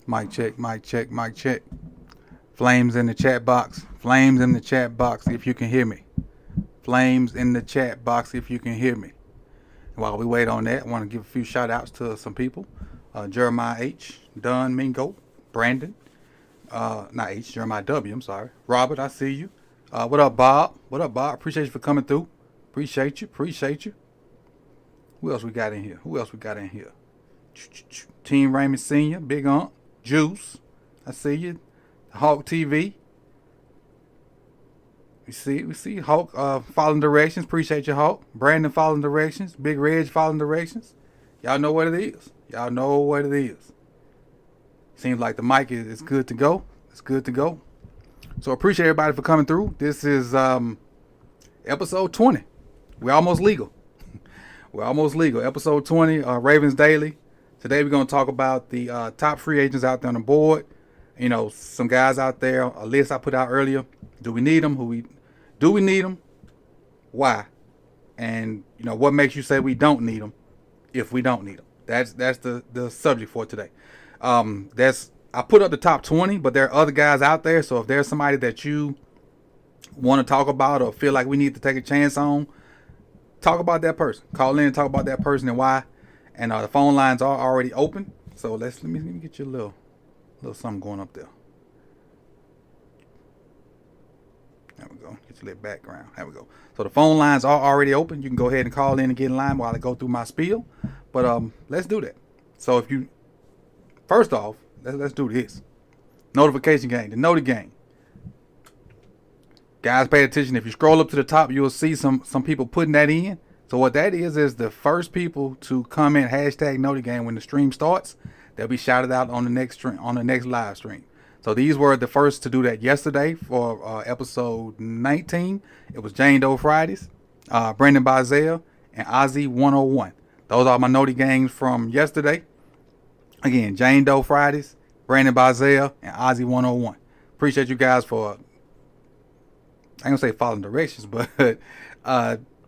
Mic check, mic check, mic check. Flames in the chat box. Flames in the chat box if you can hear me. Flames in the chat box if you can hear me. While we wait on that, I want to give a few shout outs to some people. Jeremiah H, Dunn Mingo, Brandon, not H, Jeremiah W, I'm sorry. Robert, I see you. What up, Bob? What up, Bob? Appreciate you for coming through. Appreciate you. Who else we got in here? Team Raymond Sr., Big Aunt, Juice, I see you. Hawk TV. We see Hawk following directions. Appreciate you, Hawk. Brandon following directions. Big Reg following directions. Y'all know what it is. Seems like the mic is good to go. It's good to go. So appreciate everybody for coming through. This is episode 20. We're almost legal. Episode 20, Ravens Daily. Today we're going to talk about the top free agents out there on the board. You know, some guys out there, a list I put out earlier. Do we need them? Do we need them? Why? And, you know, what makes you say we don't need them if we don't need them? That's the subject for today. I put up the top 20, but there are other guys out there. So if there's somebody that you want to talk about or feel like we need to take a chance on, talk about that person. Call in and talk about that person and why. And the phone lines are already open. So let me get you a little something going up there. There we go. Get your little background. There we go. So the phone lines are already open. You can go ahead and call in and get in line while I go through my spiel. But let's do that. So first off, let's do this. Notification game, the Noti game. Guys, pay attention. If you scroll up to the top, you'll see some people putting that in. So what that is the first people to comment hashtag Noti game when the stream starts. They'll be shouted out on the next live stream. So these were the first to do that yesterday for episode 19. It was Jane Doe Fridays, Brandon Bazell, and Ozzy 101. Those are my Noti games from yesterday. Again, Jane Doe Fridays, Brandon Bazell, and Ozzy 101. Appreciate you guys for, I ain't gonna say following directions, but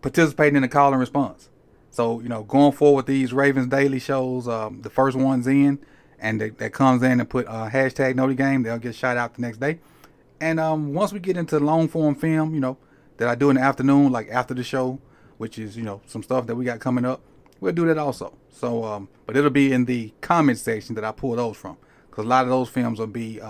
participating in the call and response. So, you know, going forward with these Ravens Daily shows, the first ones in, and that comes in and put hashtag Noti game, they'll get shot out the next day. And once we get into long form film, you know, that I do in the afternoon, like after the show, which is, you know, some stuff that we got coming up, we'll do that also. So, but it'll be in the comment section that I pull those from, because a lot of those films will be,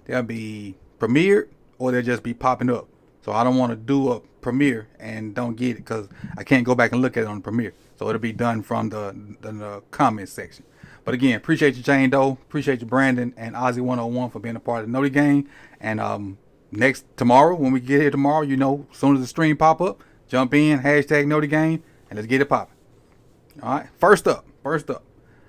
they'll be premiered or they'll just be popping up. So I don't want to do a premiere and don't get it because I can't go back and look at it on the premiere. So it'll be done from the comment section. But again, appreciate you, Jane Doe. Appreciate you, Brandon and Ozzy 101 for being a part of the Noti game. And tomorrow, when we get here tomorrow, you know, as soon as the stream pop up, jump in, hashtag Noti game, and let's get it popping. All right, first up,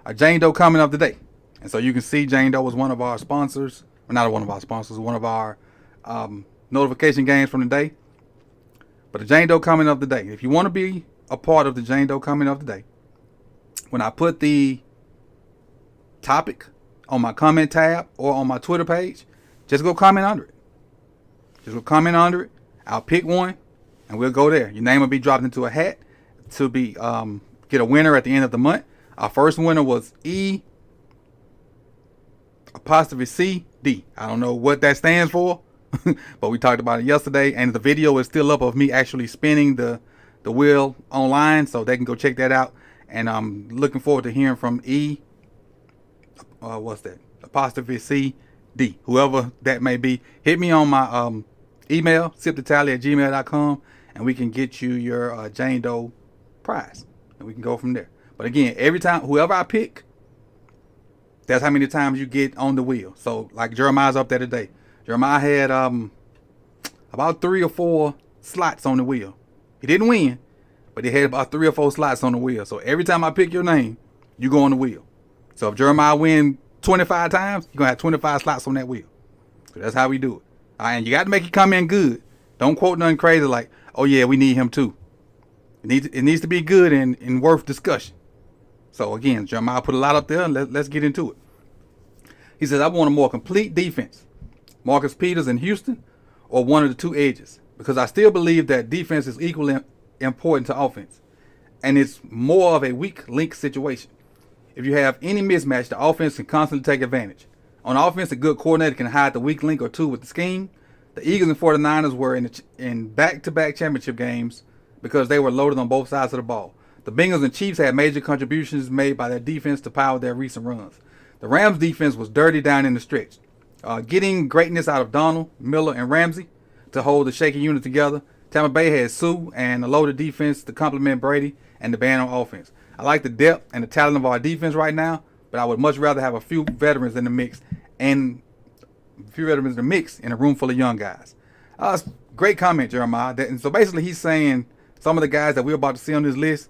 a Jane Doe comment of the day. And so you can see Jane Doe was one of our sponsors. Well, not one of our sponsors, one of our notification games from the day. But the Jane Doe comment of the day. If you want to be a part of the Jane Doe comment of the day, when I put the topic on my comment tab or on my Twitter page, just go comment under it. I'll pick one and we'll go there. Your name will be dropped into a hat to be get a winner at the end of the month. Our first winner was E''CD. I don't know what that stands for. But we talked about it yesterday, and the video is still up of me actually spinning the wheel online, so they can go check that out. And I'm looking forward to hearing from ''CD, whoever that may be. Hit me on my email, sipthetally@gmail.com, and we can get you your Jane Doe prize, and we can go from there. But again, every time, whoever I pick, that's how many times you get on the wheel. So like Jeremiah's up there today. Jeremiah had about 3 or 4 slots on the wheel. He didn't win, but he had about 3 or 4 slots on the wheel. So every time I pick your name, you go on the wheel. So if Jeremiah win 25 times, you're going to have 25 slots on that wheel. So that's how we do it. All right, and you got to make it come in good. Don't quote nothing crazy like, oh, yeah, we need him too. It needs to be good and worth discussion. So again, Jeremiah put a lot up there. Let's get into it. He says, I want a more complete defense. Marcus Peters in Houston or one of the two edges. Because I still believe that defense is equally important to offense. And it's more of a weak link situation. If you have any mismatch, the offense can constantly take advantage. On offense, a good coordinator can hide the weak link or two with the scheme. The Eagles and 49ers were in back-to-back championship games because they were loaded on both sides of the ball. The Bengals and Chiefs had major contributions made by their defense to power their recent runs. The Rams' defense was dirty down in the stretch. Getting greatness out of Donald, Miller, and Ramsey to hold the shaky unit together. Tampa Bay had Sue and a loaded defense to complement Brady and the band on offense. I like the depth and the talent of our defense right now, but I would much rather have a few veterans in the mix in a room full of young guys. Great comment, Jeremiah. And so basically he's saying some of the guys that we're about to see on this list,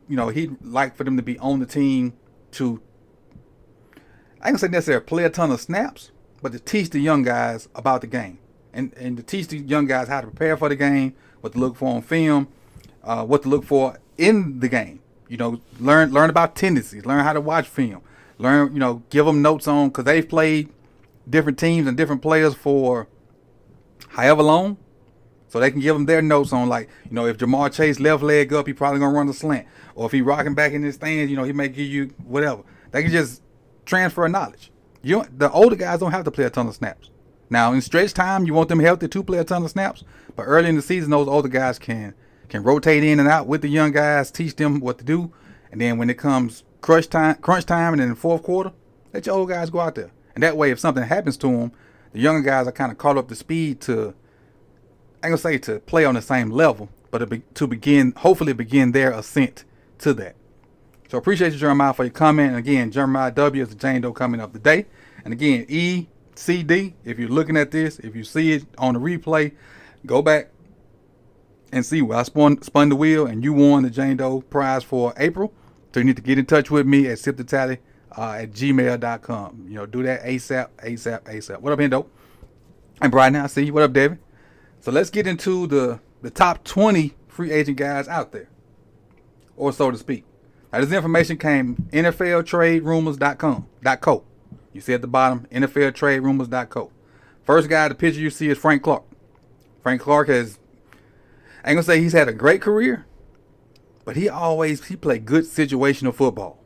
he'd like for them to be on the team to, I ain't gonna say necessarily play a ton of snaps, but to teach the young guys about the game. And to teach the young guys how to prepare for the game, what to look for on film, what to look for in the game. Learn about tendencies, learn how to watch film, give them notes on, because they've played different teams and different players for however long. So they can give them their notes on, if Jamar Chase left leg up, he probably going to run the slant. Or if he rocking back in his stands, he may give you whatever. They can just transfer knowledge. The older guys don't have to play a ton of snaps. Now, in stretch time, you want them healthy to play a ton of snaps. But early in the season, those older guys can rotate in and out with the young guys, teach them what to do. And then when it comes crunch time, and in the fourth quarter, let your old guys go out there. And that way, if something happens to them, the younger guys are kind of caught up to speed to, I ain't gonna say to play on the same level, but to hopefully begin their ascent to that. So appreciate you, Jeremiah, for your comment. And again, Jeremiah W is the Jane Doe coming up today. And again, ECD, if you're looking at this, if you see it on the replay, go back and see where I spun the wheel and you won the Jane Doe prize for April. So you need to get in touch with me at sipthetally@gmail.com. Do that ASAP. What up, Hendo? And Brian, I see you. What up, David? So let's get into the top 20 free agent guys out there, or so to speak. Now, this information came NFLTradeRumors.co. You see at the bottom, NFLTradeRumors.co. First guy, the picture you see is Frank Clark. Frank Clark I ain't gonna say he's had a great career, but he played good situational football.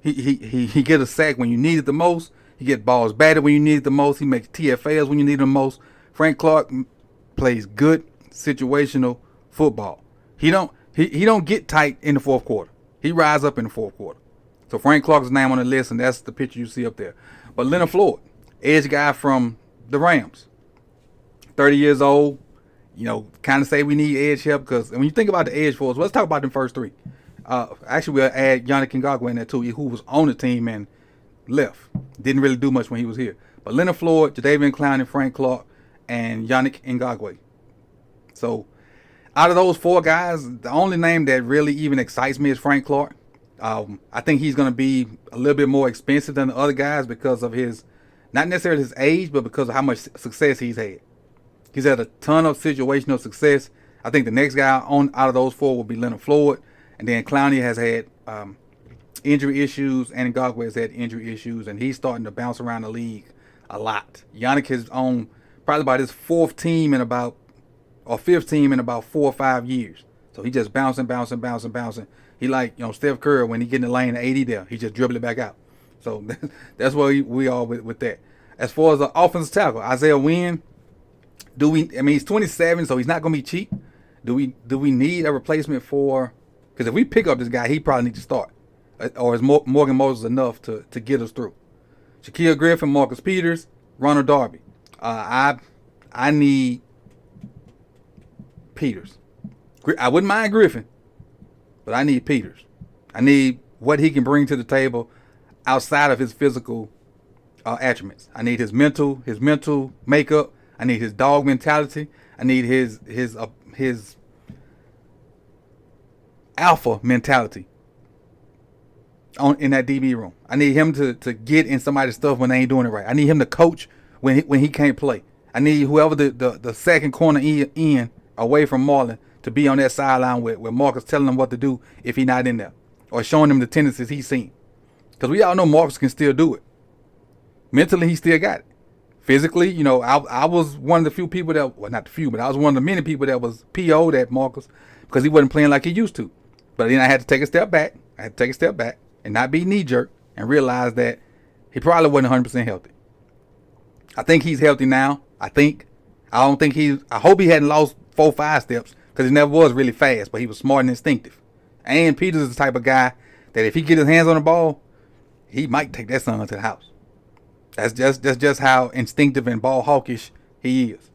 He get a sack when you need it the most. He get balls batted when you need it the most. He makes TFLs when you need it the most. Frank Clark plays good situational football. He don't get tight in the fourth quarter. He rises up in the fourth quarter. So Frank Clark's name on the list, and that's the picture you see up there. But Leonard Floyd, edge guy from the Rams, 30 years old. Kind of say we need edge help, because when you think about the edge for us, let's talk about them first three. Actually, we'll add Yannick Ngakoue in there too, who was on the team and left. Didn't really do much when he was here. But Leonard Floyd, Jadeveon Clowney, Frank Clark, and Yannick Ngakoue. So out of those four guys, the only name that really even excites me is Frank Clark. I think he's going to be a little bit more expensive than the other guys because of not necessarily his age, but because of how much success he's had. He's had a ton of situational success. I think the next guy out of those four will be Leonard Floyd. And then Clowney has had injury issues, and Ngakoue has had injury issues, and he's starting to bounce around the league a lot. Yannick is on probably about his fifth team in about 4 or 5 years. So he just bouncing. He like, Steph Curry, when he get in the lane at 80 there, he just dribble it back out. So that's where we are with that. As far as the offensive tackle, Isaiah Wynn, he's 27, so he's not going to be cheap. Do we need a replacement for, because if we pick up this guy, he probably needs to start. Or is Morgan Moses enough to get us through? Shaquille Griffin, Marcus Peters, Ronald Darby. I need Peters. I wouldn't mind Griffin, but I need Peters. I need what he can bring to the table outside of his physical attributes. I need his mental makeup. I need his dog mentality. I need his alpha mentality in that DB room. I need him to get in somebody's stuff when they ain't doing it right. I need him to coach when he can't play. I need whoever the second corner in away from Marlon to be on that sideline with Marcus telling him what to do if he's not in there, or showing him the tendencies he's seen. Because we all know Marcus can still do it. Mentally, he still got it. Physically, you know, I was one of the few people that, well, not the few, but I was one of the many people that was PO'd at Marcus because he wasn't playing like he used to. But then I had to take a step back. I had to take a step back and not be knee-jerk and realize that he probably wasn't 100% healthy. I think he's healthy now. I hope he hadn't lost 4-5 steps because he never was really fast, but he was smart and instinctive. And Peters is the type of guy that if he get his hands on the ball, he might take that son to the house. That's just how instinctive and ball hawkish he is.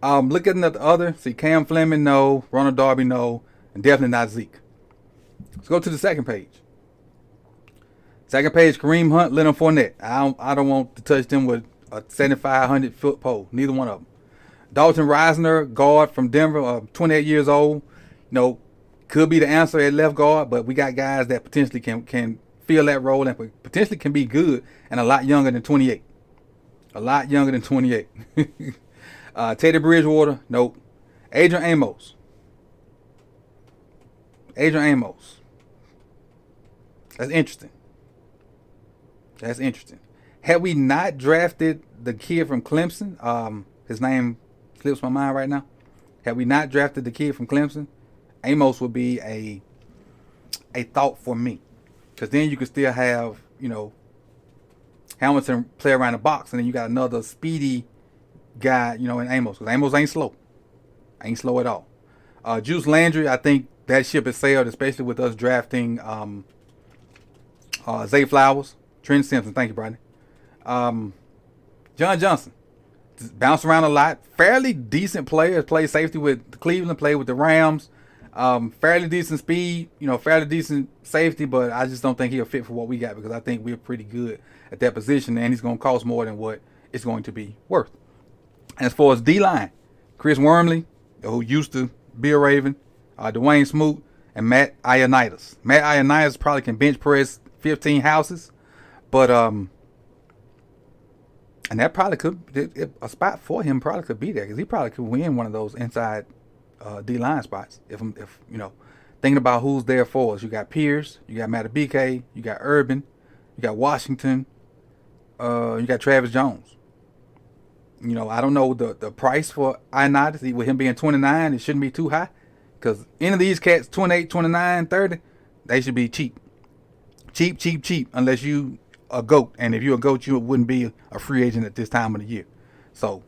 Looking at the other, see Cam Fleming, no. Ronald Darby, no. And definitely not Zeke. Let's go to the second page. Second page, Kareem Hunt, Leonard Fournette. I don't want to touch them with a 7,500-foot pole. Neither one of them. Dalton Reisner, guard from Denver, 28 years old. You know, could be the answer at left guard, but we got guys that potentially can fill that role and potentially can be good and a lot younger than 28. A lot younger than 28. Teddy Bridgewater, nope. Adrian Amos. That's interesting. Had we not drafted the kid from Clemson, his name slips my mind right now. Had we not drafted the kid from Clemson, Amos would be a thought for me. Because then you could still have, you know, Hamilton play around the box, and then you got another speedy guy, you know, in Amos. Because Amos ain't slow. Ain't slow at all. Juice Landry, I think that ship has sailed, especially with us drafting Zay Flowers, Trent Simpson. Thank you, Brian. John Johnson. Bounced around a lot. Fairly decent player. Played safety with Cleveland, played with the Rams. Fairly decent speed, you know, fairly decent safety, but I just don't think he'll fit for what we got because I think we're pretty good at that position, and he's going to cost more than what it's going to be worth. As far as D-line, Chris Wormley, who used to be a Raven, Dwayne Smoot, and Matt Ioannidis. Matt Ioannidis probably can bench press 15 houses, but and that probably could, a spot for him probably could be there because he probably could win one of those inside D-line spots. If you know, thinking about who's there for us, you got Pierce, you got Matabike, you got Urban, you got Washington, you got Travis Jones. You know, I don't know the price for Ioannidis. With him being 29, it shouldn't be too high because any of these cats, 28, 29, 30, they should be cheap. Cheap, unless you a GOAT. And if you're a GOAT, you wouldn't be a free agent at this time of the year. So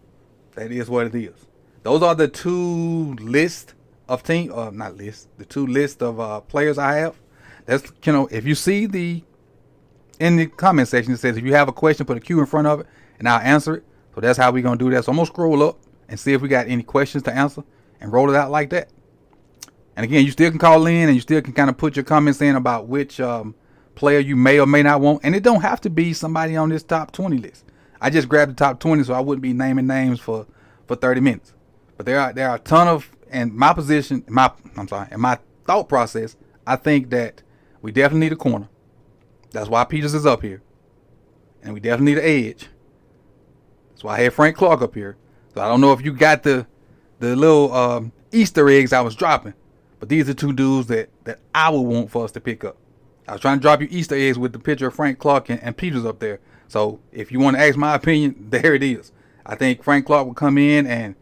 that is what it is. Those are the two lists of the two lists of players I have. That's, you know, if you see in the comment section, it says if you have a question, put a Q in front of it, and I'll answer it. So that's how we're going to do that. So I'm going to scroll up and see if we got any questions to answer and roll it out like that. And again, you still can call in and you still can kind of put your comments in about which player you may or may not want. And it don't have to be somebody on this top 20 list. I just grabbed the top 20 so I wouldn't be naming names for 30 minutes. But there are a ton of, in my position, in my thought process, I think that we definitely need a corner. That's why Peters is up here. And we definitely need an edge. That's why I had Frank Clark up here. So I don't know if you got the little Easter eggs I was dropping. But these are two dudes that I would want for us to pick up. I was trying to drop you Easter eggs with the picture of Frank Clark and Peters up there. So if you want to ask my opinion, there it is. I think Frank Clark will come in and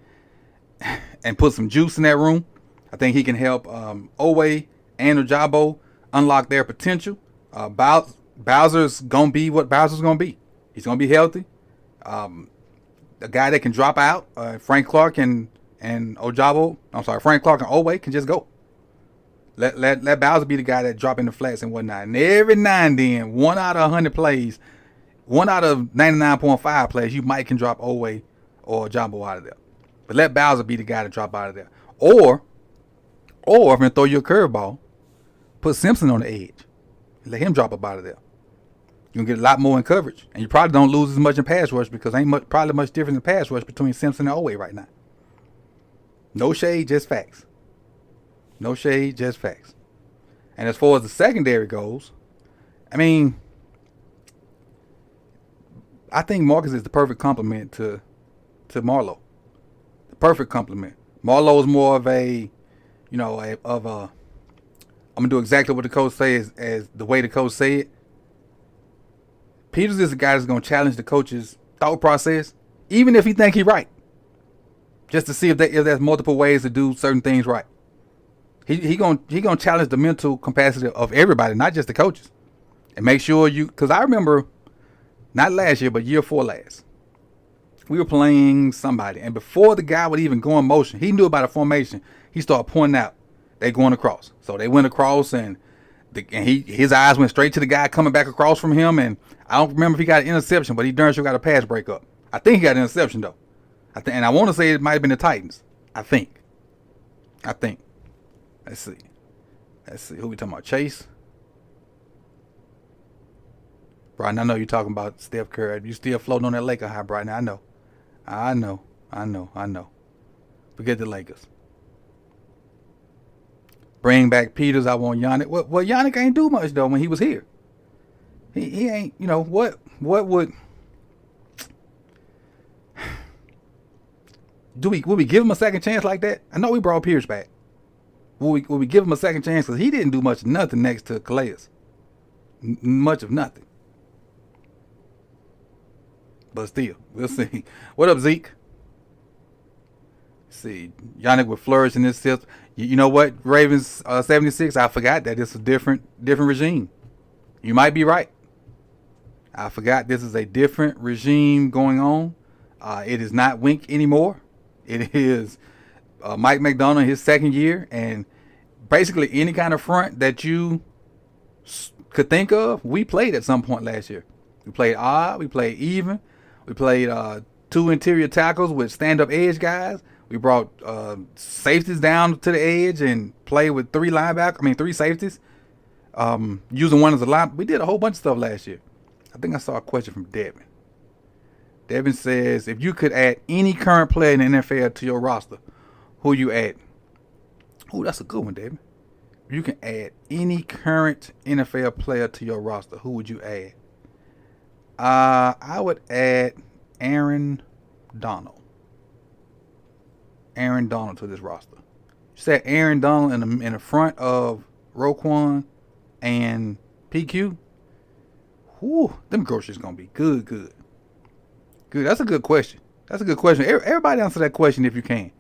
put some juice in that room. I think he can help Owe and Ojabo unlock their potential. Bowser's going to be what Bowser's going to be. He's going to be healthy. A guy that can drop out. Frank Clark and Frank Clark and Owe can just go. Let Bowser be the guy that drop in the flats and whatnot. And every now and then, 1 out of 100 plays, 1 out of 99.5 plays, you might can drop Owe or Jumbo out of there. But let Bowser be the guy to drop out of there. Or if you're going to throw you a curveball, put Simpson on the edge. Let him drop up out of there. You're going to get a lot more in coverage. And you probably don't lose as much in pass rush because ain't probably much difference in pass rush between Simpson and Owe right now. No shade, just facts. No shade, just facts. And as far as the secondary goes, I mean, I think Marcus is the perfect complement to Marlowe. The perfect complement. Marlowe is more of a I'm gonna do exactly what the coach says as the way the coach said. Peters is the guy that's gonna challenge the coach's thought process, even if he think he's right, just to see if there's multiple ways to do certain things right. He gonna challenge the mental capacity of everybody, not just the coaches, and make sure because I remember not last year but year 4 last, we were playing somebody, and before the guy would even go in motion, he knew about a formation. He started pointing out they going across, so they went across, and his eyes went straight to the guy coming back across from him, and I don't remember if he got an interception, but he darn sure got a pass breakup. I think he got an interception though. And I want to say it might have been the Titans. I think. Let's see. Who we talking about? Chase? Brian, I know you're talking about Steph Curry. You still floating on that Laker high, Brian. I know. Forget the Lakers. Bring back Peters. I want Yannick. Well, Yannick ain't do much though when he was here. He ain't. What would would we give him a second chance like that? I know we brought Pierce back. Will we give him a second chance? Because he didn't do much of nothing next to Calais. Much of nothing. But still, we'll see. What up, Zeke? Let's see, Yannick would flourish in this system. You know what, Ravens 76? I forgot that it's a different regime. You might be right. I forgot this is a different regime going on. It is not Wink anymore. It is Mike McDonald, his second year, and basically any kind of front that you could think of, we played at some point last year. We played odd, we played even, we played 2 interior tackles with stand-up edge guys. We brought safeties down to the edge and played with 3 safeties, using one as a line. We did a whole bunch of stuff last year. I think I saw a question from Devin. Devin says, if you could add any current player in the NFL to your roster, who you add? Oh, that's a good one, Devin. If you can add any current NFL player to your roster, who would you add? I would add Aaron Donald. Aaron Donald to this roster. You said Aaron Donald in the front of Roquan and PQ. Whew, them groceries gonna be good. That's a good question. Everybody answer that question if you can.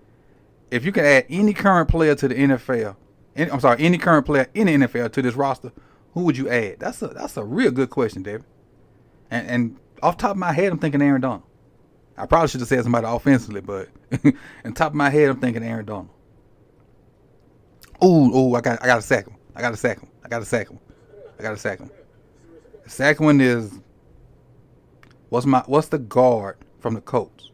If you can add any current player to the NFL, any current player in the NFL to this roster, who would you add? That's a real good question, David. And off the top of my head, I'm thinking Aaron Donald. I probably should have said somebody offensively, but on top of my head, I'm thinking Aaron Donald. Ooh, I got a second. I got a second. The second one is what's the guard from the Colts?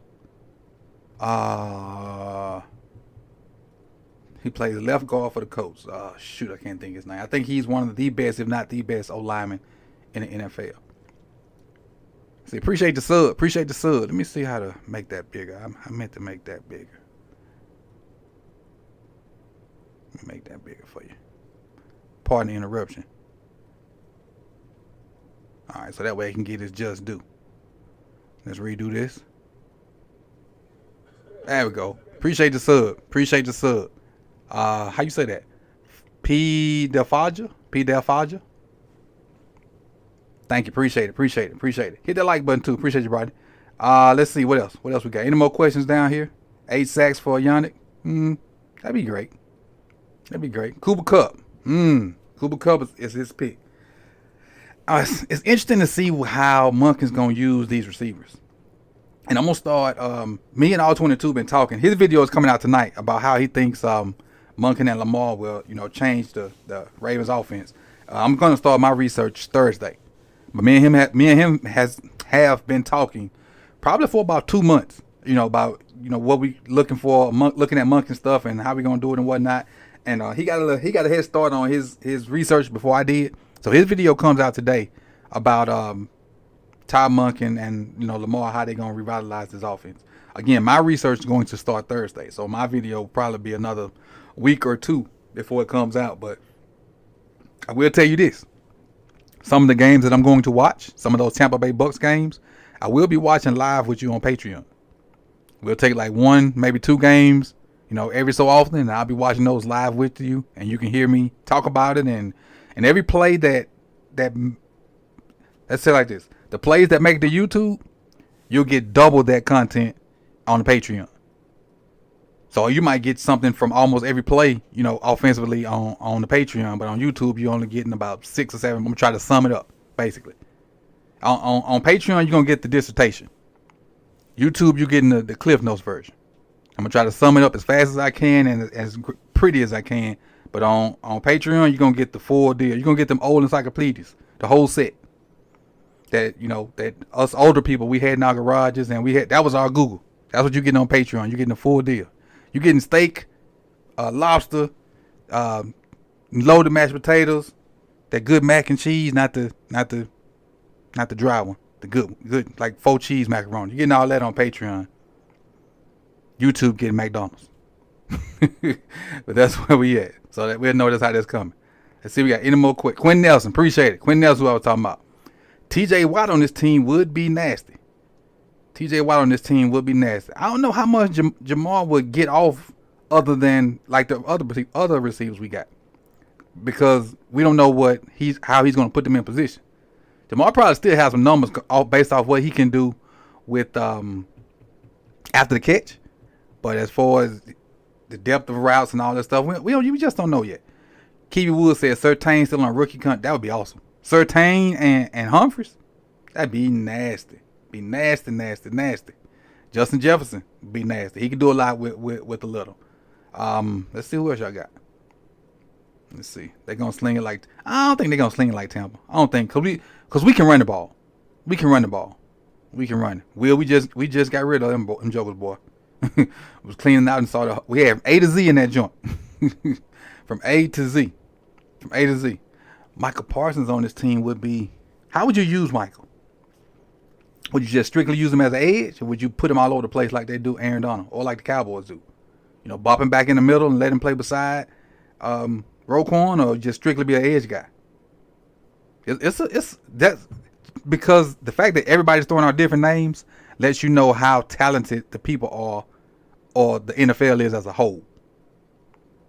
He plays left guard for the Colts. Shoot, I can't think his name. I think he's one of the best, if not the best, O-lineman in the NFL. See, appreciate the sub. Let me see how to make that bigger. I meant to make that bigger. Let me make that bigger for you. Pardon the interruption. All right, so that way he can get his just due. Let's redo this. There we go. Appreciate the sub. How you say that? P. Delfaja? Thank you. Appreciate it. Hit that like button too. Appreciate you, brother. Let's see. What else we got? Any more questions down here? 8 sacks for Yannick. That'd be great. Cooper Kupp. Cooper Kupp is his pick. It's interesting to see how Monken's going to use these receivers. And I'm going to start, me and All22 been talking. His video is coming out tonight about how he thinks Monken and Lamar will, change the Ravens offense. I'm going to start my research Thursday. But me and him have been talking probably for about 2 months, about, what we looking for, looking at Monken stuff and how we going to do it and whatnot. And he got a head start on his research before I did. So his video comes out today about Todd Monken and Lamar, how they're gonna revitalize this offense. Again, my research is going to start Thursday, so my video will probably be another week or 2 before it comes out. But I will tell you this: some of the games that I'm going to watch, some of those Tampa Bay Bucks games, I will be watching live with you on Patreon. We'll take like 1, maybe 2 games every so often, and I'll be watching those live with you, and you can hear me talk about it. And every play that let's say like this: the plays that make the YouTube, you'll get double that content on the Patreon. So you might get something from almost every play, offensively on the Patreon, but on YouTube you're only getting about 6 or 7. I'm gonna try to sum it up basically. On Patreon you're gonna get the dissertation. YouTube you're getting the Cliff Notes version. I'm gonna try to sum it up as fast as I can and as pretty as I can. But on Patreon you're gonna get the full deal. You're gonna get them old encyclopedias, the whole set. That that us older people we had in our garages, and that was our Google. That's what you're getting on Patreon. You're getting the full deal. You're getting steak, lobster, loaded mashed potatoes, that good mac and cheese, not the dry one, the good like 4 cheese macaroni. You're getting all that on Patreon. YouTube getting McDonald's, but that's where we at. So that we'll notice how that's coming. Let's see, we got any more quick. Quentin Nelson, appreciate it. Quentin Nelson, who I was talking about. TJ Watt on this team would be nasty. TJ Watt on this team would be nasty. I don't know how much Jamar would get off other than like the other receivers we got, because we don't know how he's going to put them in position. Jamar probably still has some numbers based off what he can do with after the catch, but as far as the depth of routes and all that stuff, we just don't know yet. Kiwi Wood said Surtain still on rookie contract. That would be awesome. Surtain and Humphries, that'd be nasty. Be nasty. Justin Jefferson be nasty. He can do a lot with a little. Let's see who else y'all got. Let's see. They're gonna sling it like, I don't think they're gonna sling it like Tampa. I don't think, cause we can run the ball. We can run it. We just got rid of them jokers, boy. Was cleaning out and saw we have A to Z in that joint. From A to Z. Michael Parsons on this team would be, how would you use Michael? Would you just strictly use him as an edge, or would you put him all over the place like they do Aaron Donald, or like the Cowboys do? Bop him back in the middle and let him play beside Roquan, or just strictly be an edge guy? That's because the fact that everybody's throwing out different names lets you know how talented the people are, or the NFL is as a whole.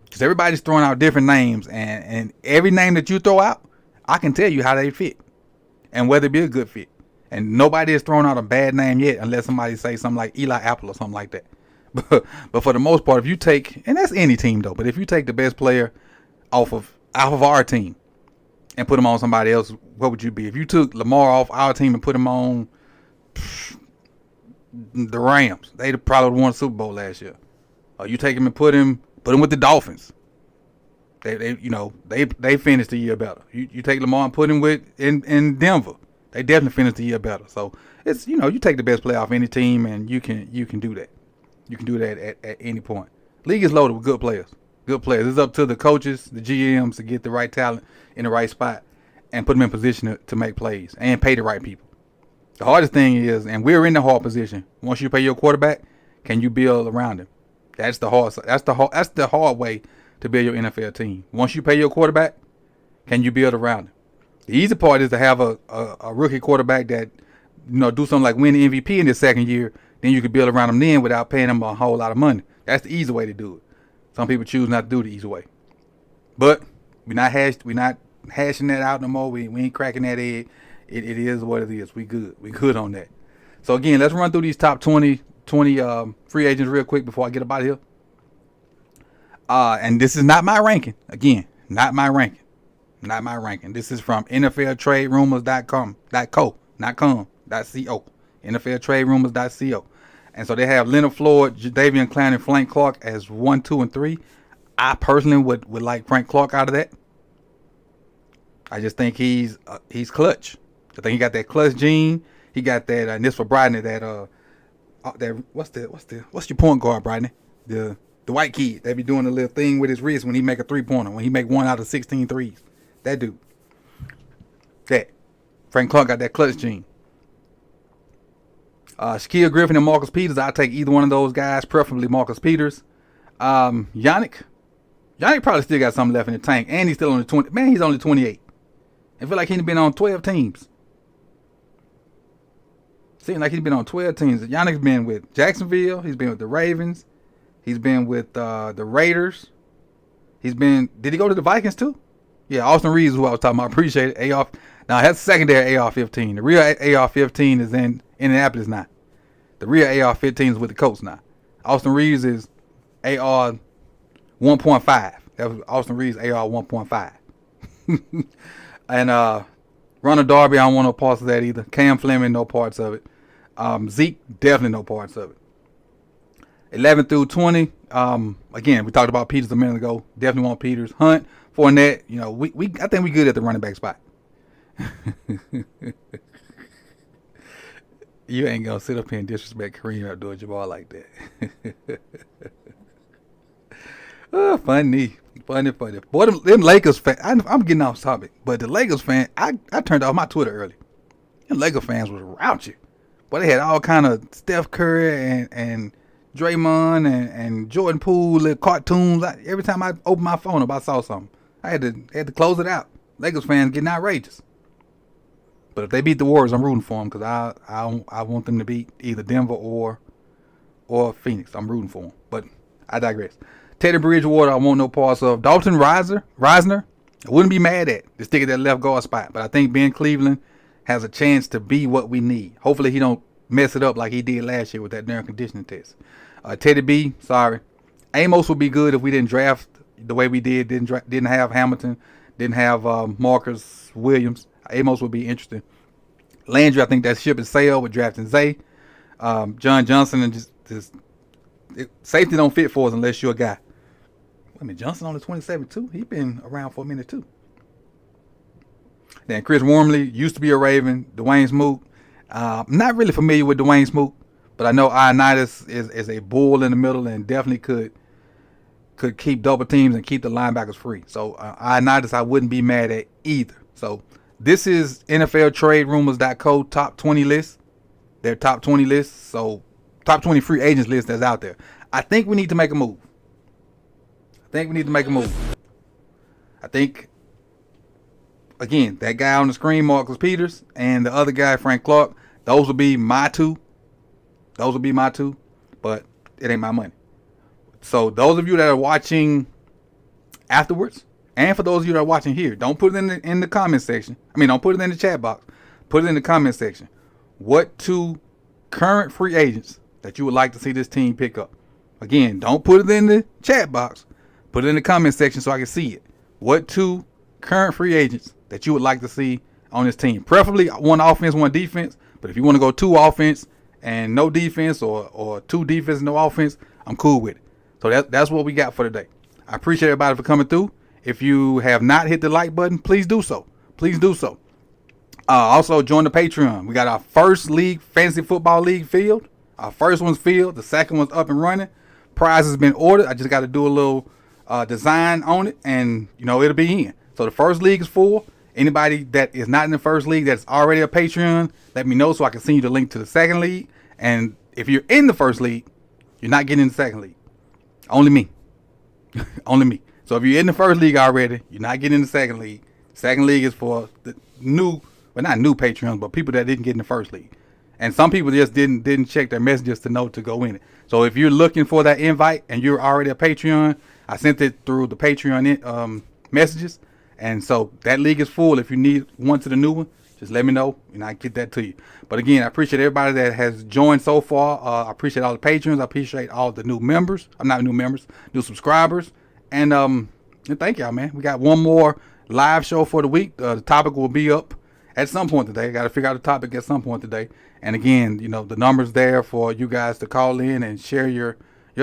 Because everybody's throwing out different names, and every name that you throw out, I can tell you how they fit and whether it be a good fit. And nobody has thrown out a bad name yet, unless somebody say something like Eli Apple or something like that. But for the most part, if you take, and that's any team though, but if you take the best player off of our team and put him on somebody else, what would you be? If you took Lamar off our team and put him on the Rams, they'd probably won the Super Bowl last year. Or you take him and put him with the Dolphins. They finished the year better. You take Lamar and put him in Denver. They definitely finished the year better. So it's you take the best player off any team, and you can do that. You can do that at any point. League is loaded with good players. It's up to the coaches, the GMs, to get the right talent in the right spot and put them in position to make plays and pay the right people. The hardest thing is, and we're in the hard position. Once you pay your quarterback, can you build around him? That's the hard way to build your NFL team. Once you pay your quarterback, can you build around him? The easy part is to have a rookie quarterback that do something like win the MVP in his second year. Then you can build around him then without paying him a whole lot of money. That's the easy way to do it. Some people choose not to do the easy way. But we're not hashing that out no more. We ain't cracking that egg. It is what it is. We good on that. So again, let's run through these top 20 free agents real quick before I get up out of here. And this is not my ranking. Again, not my ranking. This is from NFLTradeRumors.com, .co. NFLTradeRumors.co. And so they have Leonard Floyd, Jadeveon Clowney, and Frank Clark as 1, 2, and 3. I personally would like Frank Clark out of that. I just think he's clutch. I think he got that clutch gene. He got that, and this for Brodney, that what's your point guard, Brodney? The white kid. They be doing a little thing with his wrist when he make a 3-pointer, when he make 1 out of 16 threes. That dude. That. Frank Clark got that clutch gene. Shaquille Griffin and Marcus Peters, I'll take either one of those guys, preferably Marcus Peters. Yannick probably still got something left in the tank, and he's still on the 20. Man, he's only 28. I feel like he's been on 12 teams. Seems like he's been on 12 teams. Yannick's been with Jacksonville. He's been with the Ravens. He's been with the Raiders. Did he go to the Vikings too? Yeah, Austin Reeves is who I was talking about. I appreciate it. AR. Now, that's secondary AR-15. The real AR-15 is in Indianapolis now. The real AR-15 is with the Colts now. Austin Reeves is AR 1.5. That was Austin Reeves AR 1.5. And Ronald Darby, I don't want no parts of that either. Cam Fleming, no parts of it. Zeke, definitely no parts of it. 11 through 20. Again, we talked about Peters a minute ago. Definitely want Peters. Hunt, Fournette. You know, I think we good at the running back spot. You ain't gonna sit up here and disrespect Kareem Abdul-Jabbar like that. Oh, funny. Boy, them Lakers fans. I'm getting off topic, but the Lakers fan, I turned off my Twitter early. Them Lakers fans was raunchy. But they had all kind of Steph Curry and Draymond and Jordan Poole little cartoons. Every time I opened my phone up, I saw something. I had to close it out. Lakers fans getting outrageous. But if they beat the Warriors, I'm rooting for them because I want them to beat either Denver or Phoenix. I'm rooting for them. But I digress. Teddy Bridgewater, I want no parts of. Dalton Reisner, I wouldn't be mad at to stick at that left guard spot. But I think Ben Cleveland has a chance to be what we need. Hopefully he don't mess it up like he did last year with that darn conditioning test. Teddy B, sorry. Amos would be good if we didn't draft the way we did. Didn't have Hamilton. Didn't have Marcus Williams. Amos would be interesting. Landry, I think that ship is sailed with drafting Zay. John Johnson and just safety don't fit for us unless you're a guy. I mean, Johnson on the 27 too. He been around for a minute too. Then Chris Wormley used to be a Raven. Dwayne Smoot. I'm not really familiar with Dwayne Smoot, but I know IvanEvans is a bull in the middle and definitely could keep double teams and keep the linebackers free. So IvanEvans I wouldn't be mad at either. So this is NFL Trade Rumors.co top 20 list. Their top 20 list. So top 20 free agents list that's out there. I think we need to make a move. I think, again, that guy on the screen, Marcus Peters, and the other guy, Frank Clark, those would be my two. But it ain't my money. So those of you that are watching afterwards, and for those of you that are watching here, don't put it in the comment section. Don't put it in the chat box. Put it in the comment section. What two current free agents that you would like to see this team pick up? Again, don't put it in the chat box. Put it in the comment section so I can see it. What two current free agents that you would like to see on this team? Preferably one offense, one defense. But if you want to go two offense and no defense or two defense and no offense, I'm cool with it. So that's what we got for today. I appreciate everybody for coming through. If you have not hit the like button, please do so. Also, join the Patreon. We got our first league, fantasy football league filled. Our first one's filled. The second one's up and running. Prize has been ordered. I just got to do a little design on it, and it'll be in. So the first league is full. Anybody that is not in the first league that's already a Patreon, let me know so I can send you the link to the second league. And if you're in the first league, you're not getting in the second league. Only me. Only me. So if you're in the first league already, you're not getting in the second league. Second league is for the not new Patreons, but people that didn't get in the first league. And some people just didn't check their messages to know to go in it. So if you're looking for that invite and you're already a Patreon, I sent it through the Patreon messages. And so that league is full. If you need one to the new one, just let me know and I get that to you. But again, I appreciate everybody that has joined so far. I appreciate all the patrons. I appreciate all the new members. I'm not new members, new subscribers. And thank y'all, man. We got one more live show for the week. The topic will be up at some point today. Got to figure out the topic at some point today. And again, the number's there for you guys to call in and share your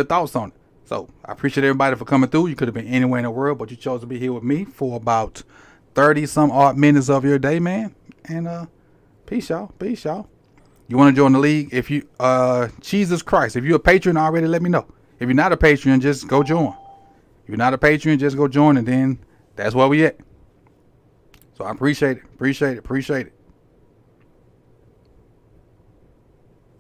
thoughts on it. So I appreciate everybody for coming through. You could have been anywhere in the world, but you chose to be here with me for about 30 some odd minutes of your day, man. And peace, y'all. You want to join the league? If you Jesus Christ, if you're a patron already, let me know. If you're not a patron, just go join. If you're not a patron, just go join, and then that's where we at. So I appreciate it.